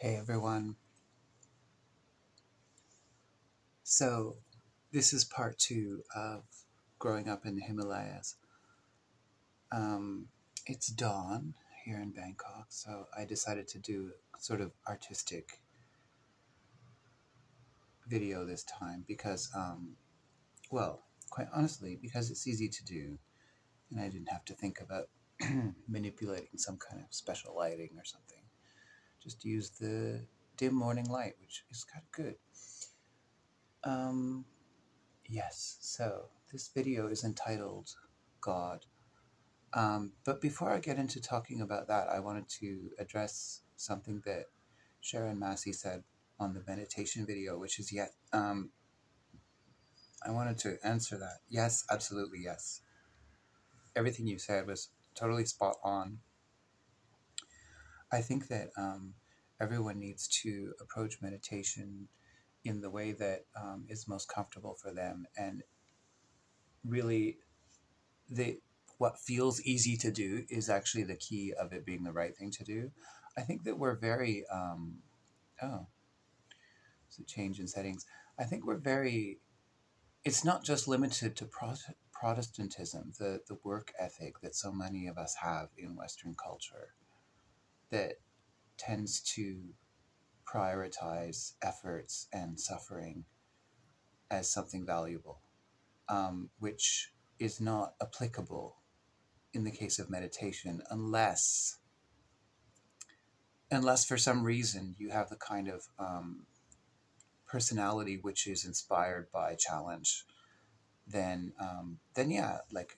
Hey everyone. So, this is part two of growing up in the Himalayas. It's dawn here in Bangkok, so I decided to do sort of artistic video this time because, well, quite honestly, because it's easy to do and I didn't have to think about manipulating some kind of special lighting or something. Just use the dim morning light, which is kind of good. Yes, so this video is entitled God. But before I get into talking about that, I wanted to address something that Sharon Massey said on the meditation video, which is I wanted to answer that. Yes, absolutely yes. Everything you said was totally spot on. I think that everyone needs to approach meditation in the way that is most comfortable for them, and really what feels easy to do is actually the key of it being the right thing to do. I think that we're very oh, it's a change in settings. I think we're very, it's not just limited to Protestantism, the work ethic that so many of us have in Western culture that tends to prioritize efforts and suffering as something valuable, which is not applicable in the case of meditation unless for some reason you have the kind of personality which is inspired by challenge. Then yeah, like,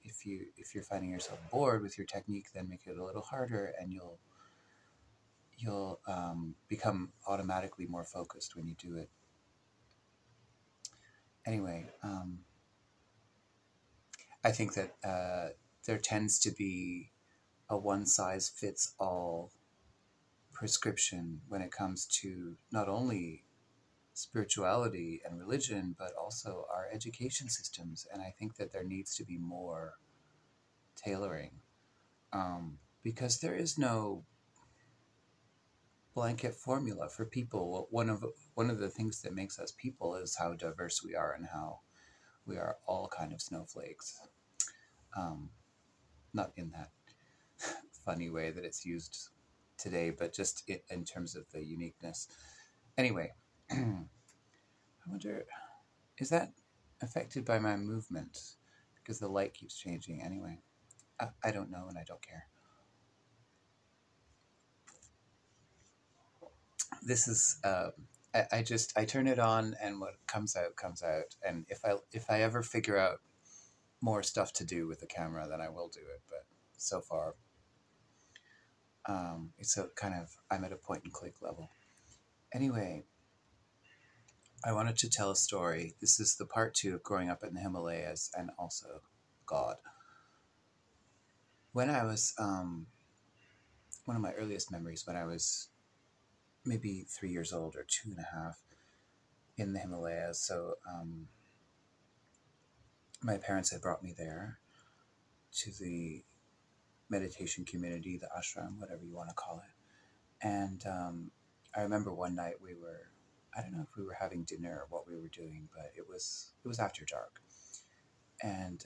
if you're finding yourself bored with your technique, then make it a little harder, and you'll become automatically more focused when you do it. Anyway, I think that there tends to be a one-size-fits-all prescription when it comes to not only spirituality and religion, but also our education systems. And I think that there needs to be more tailoring, because there is no blanket formula for people. One of the things that makes us people is how diverse we are and how we are all kind of snowflakes. Not in that funny way that it's used today, but just in terms of the uniqueness. Anyway, I wonder, is that affected by my movement? Because the light keeps changing. Anyway, I don't know, and I don't care. This is I turn it on, and what comes out comes out. And if I ever figure out more stuff to do with the camera, then I will do it. But so far, it's a kind of, I'm at a point and click level. Anyway, I wanted to tell a story. This is the part two of growing up in the Himalayas and also God. When I was one of my earliest memories, when I was maybe 3 years old or 2.5, in the Himalayas. So my parents had brought me there to the meditation community, the ashram, whatever you want to call it. And I remember one night I don't know if we were having dinner or what we were doing, but it was after dark. And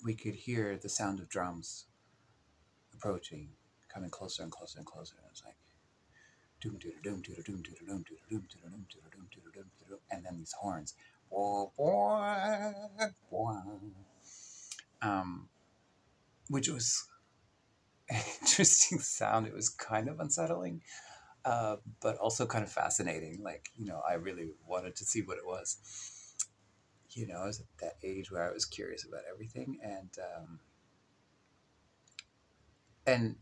we could hear the sound of drums approaching, coming closer and closer and closer. And it was like, doom doom doom doom doom doom doom doom doom doom doom doom doom, and then these horns, which was an interesting sound. It was kind of unsettling, but also kind of fascinating. Like, I really wanted to see what it was. I was at that age where I was curious about everything, and I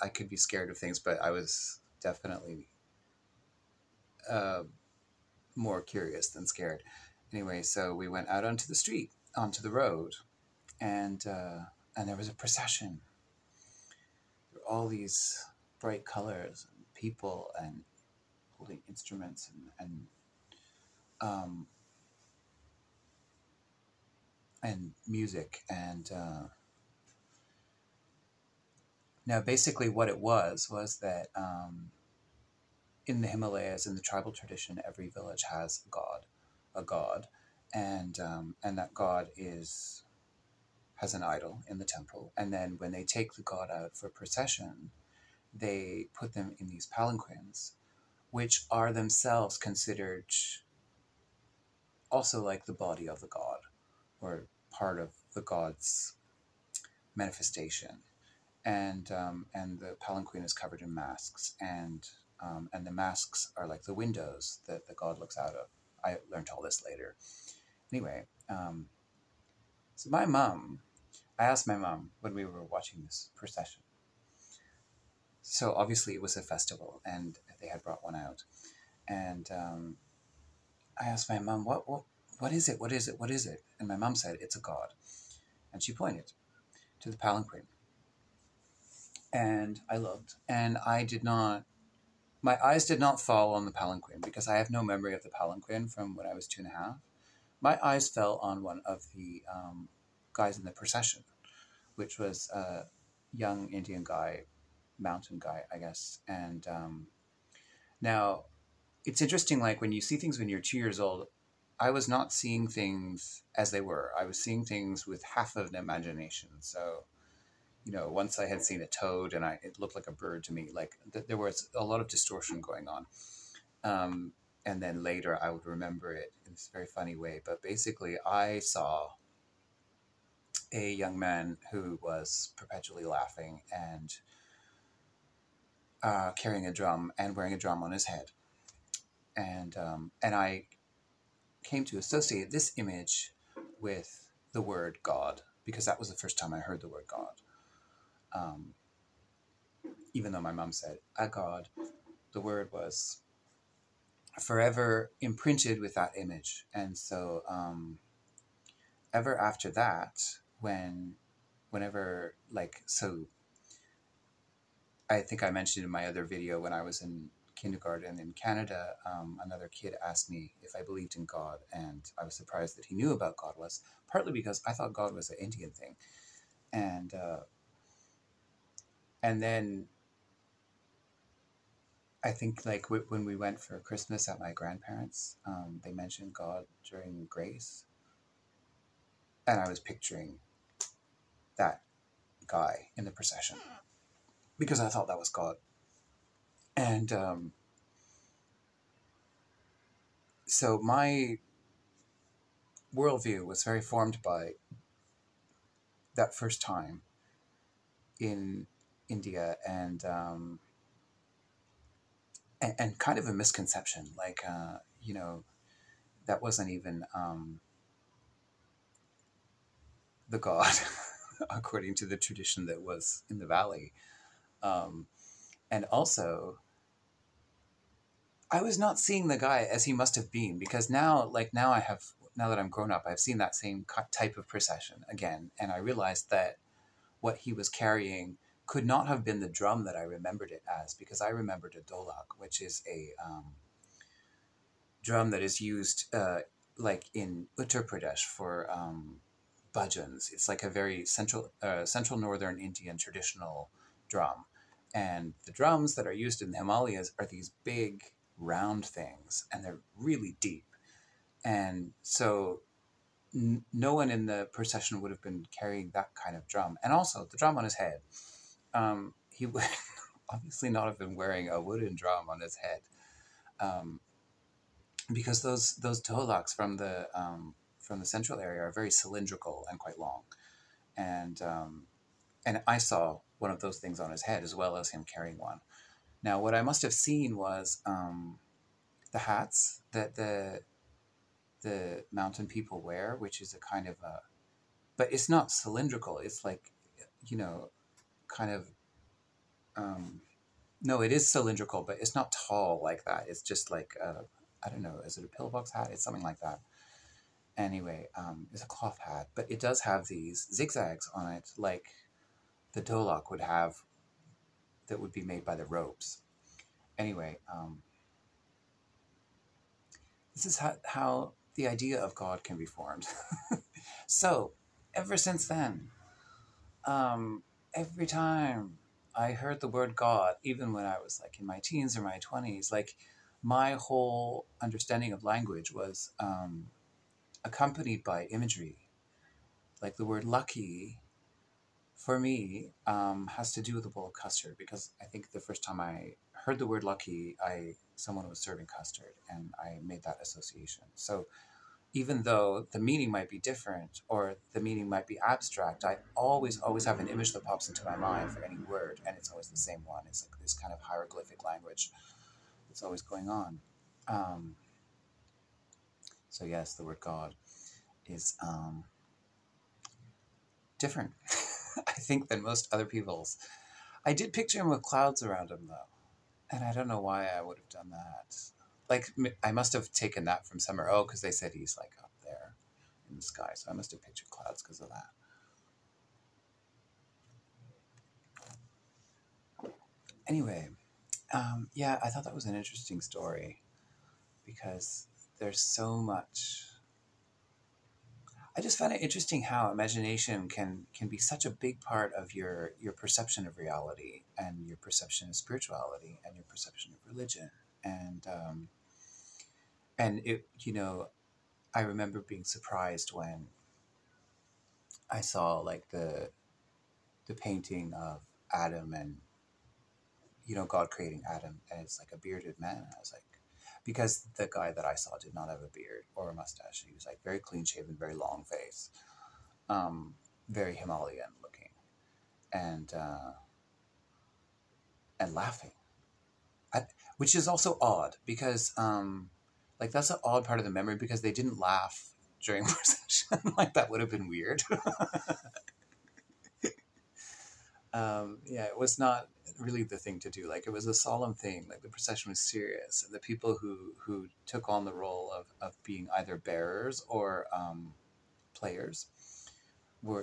could be scared of things, but I was definitely more curious than scared. Anyway, so we went out onto the street, onto the road, and there was a procession. There were all these bright colors and people and holding instruments and music, and Now, basically, what it was that in the Himalayas, in the tribal tradition, every village has a god, and that god has an idol in the temple. And then when they take the god out for procession, they put them in these palanquins, which are themselves considered also like the body of the god, or part of the god's manifestation. And the palanquin is covered in masks, and the masks are like the windows that the god looks out of. I learned all this later. Anyway, so I asked my mom when we were watching this procession. So obviously it was a festival, and they had brought one out. And I asked my mom, what is it? What is it? What is it? And my mom said, it's a god. And she pointed to the palanquin. And I looked, and my eyes did not fall on the palanquin, because I have no memory of the palanquin from when I was 2.5. My eyes fell on one of the guys in the procession, which was a young Indian guy, mountain guy, I guess. And now it's interesting, like when you see things when you're 2 years old, I was not seeing things as they were. I was seeing things with half of an imagination. So, once I had seen a toad, and it looked like a bird to me. Like there was a lot of distortion going on. And then later I would remember it in this very funny way. But basically, I saw a young man who was perpetually laughing and carrying a drum and wearing a drum on his head. And I came to associate this image with the word God, because that was the first time I heard the word God. Even though my mom said a God, the word was forever imprinted with that image. And so ever after that, whenever, like, so I think I mentioned in my other video, when I was in kindergarten in Canada, another kid asked me if I believed in God, and I was surprised that he knew about God, was partly because I thought God was an Indian thing. And then I think, like, when we went for Christmas at my grandparents', they mentioned God during Grace, and I was picturing that guy in the procession, because I thought that was God. And so my worldview was very formed by that first time in India, and kind of a misconception, like that wasn't even the God according to the tradition that was in the valley. And also, I was not seeing the guy as he must have been, because now that I'm grown up, I've seen that same type of procession again, and I realized that what he was carrying could not have been the drum that I remembered it as, because I remembered a dolak, which is a drum that is used like in Uttar Pradesh for bhajans. It's like a very central northern Indian traditional drum. And the drums that are used in the Himalayas are these big round things, and they're really deep. And so no one in the procession would have been carrying that kind of drum. And also the drum on his head. He would obviously not have been wearing a wooden drum on his head, because those dolaks from the central area are very cylindrical and quite long. And I saw one of those things on his head, as well as him carrying one. Now, what I must have seen was the hats that the mountain people wear, which is a kind of a, but it's not cylindrical. It's like, kind of, no, it is cylindrical, but it's not tall like that. It's just like, I don't know, is it a pillbox hat? It's something like that. Anyway, it's a cloth hat, but it does have these zigzags on it, like the dolak would have, that would be made by the ropes. Anyway, this is how the idea of God can be formed. So, ever since then, every time I heard the word God even when I was like in my teens or my 20s. Like my whole understanding of language was accompanied by imagery. Like the word lucky for me has to do with the bowl of custard, because I think the first time I heard the word lucky, someone was serving custard and I made that association. So even though the meaning might be different or the meaning might be abstract, I always have an image that pops into my mind for any word, and it's always the same one. It's like this kind of hieroglyphic language that's always going on. Um, so yes, the word God is different, I think, than most other people's. I did picture him with clouds around him though, and I don't know why I would have done that. Like I must have taken that from somewhere. Oh, because they said he's like up there in the sky, so I must have pictured clouds because of that. Anyway, yeah, I thought that was an interesting story because there's so much. I just found it interesting how imagination can be such a big part of your perception of reality and your perception of spirituality and your perception of religion, and it, I remember being surprised when I saw like the painting of Adam, and God creating Adam, and it's like a bearded man. I was like, because the guy that I saw did not have a beard or a mustache. He was like very clean shaven, very long face, very Himalayan looking, and laughing, I, which is also odd because like that's an odd part of the memory because they didn't laugh during procession. Like that would have been weird. Yeah, it was not really the thing to do. Like it was a solemn thing. Like the procession was serious, and the people who took on the role of being either bearers or players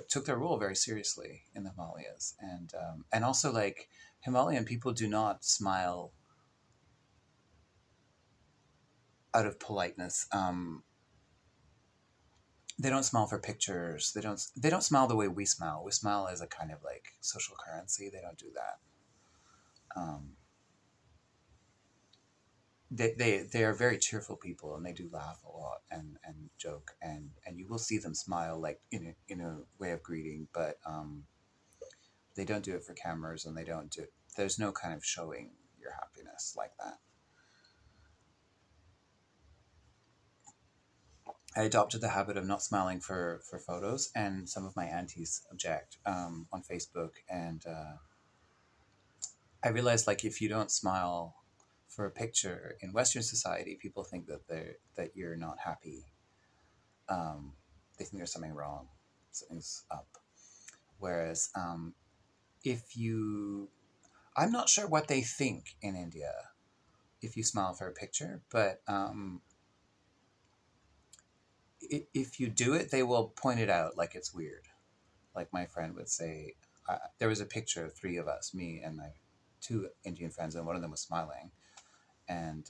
took their role very seriously in the Himalayas, and also like Himalayan people do not smile out of politeness. They don't smile for pictures. They don't smile the way we smile. We smile as a kind of like social currency. They don't do that. Um, they are very cheerful people, and they do laugh a lot and joke, and you will see them smile like in a way of greeting, but they don't do it for cameras, and there's no kind of showing your happiness like that. I adopted the habit of not smiling for photos, and some of my aunties object on Facebook, and I realized like if you don't smile for a picture in Western society, people think that you're not happy. They think there's something wrong, something's up. Whereas if you, I'm not sure what they think in India if you smile for a picture, but if you do it, they will point it out like it's weird. Like my friend would say, there was a picture of three of us, me and my two Indian friends, and one of them was smiling, and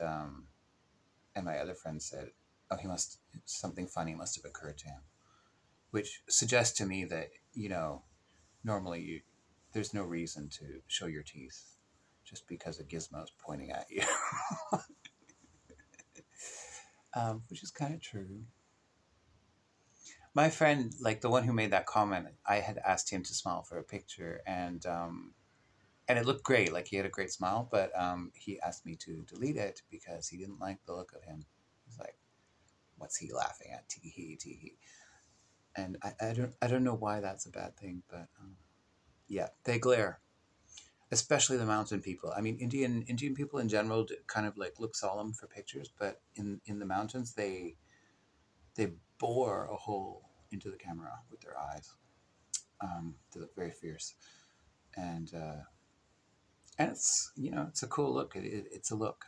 my other friend said, "Oh, something funny must have occurred to him," which suggests to me that normally there's no reason to show your teeth just because a gizmo's pointing at you, which is kind of true. My friend, like the one who made that comment, I had asked him to smile for a picture, and it looked great. Like he had a great smile, but he asked me to delete it because he didn't like the look of him. He's like, "What's he laughing at? Tee hee, tee hee." And I don't know why that's a bad thing, but yeah, they glare, especially the mountain people. I mean, Indian people in general kind of like look solemn for pictures, but in the mountains they bore a hole into the camera with their eyes. They look very fierce, and it's a cool look. It's a look.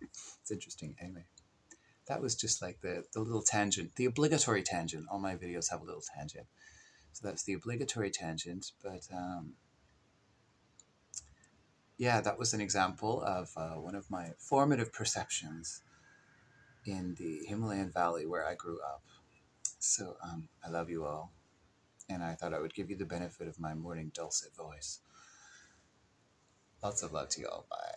It's interesting. Anyway, that was just like the little tangent, the obligatory tangent. All my videos have a little tangent, so that's the obligatory tangent. But yeah, that was an example of one of my formative perceptions in the Himalayan valley where I grew up. So I love you all, and I thought I would give you the benefit of my morning dulcet voice. Lots of love to y'all. Bye.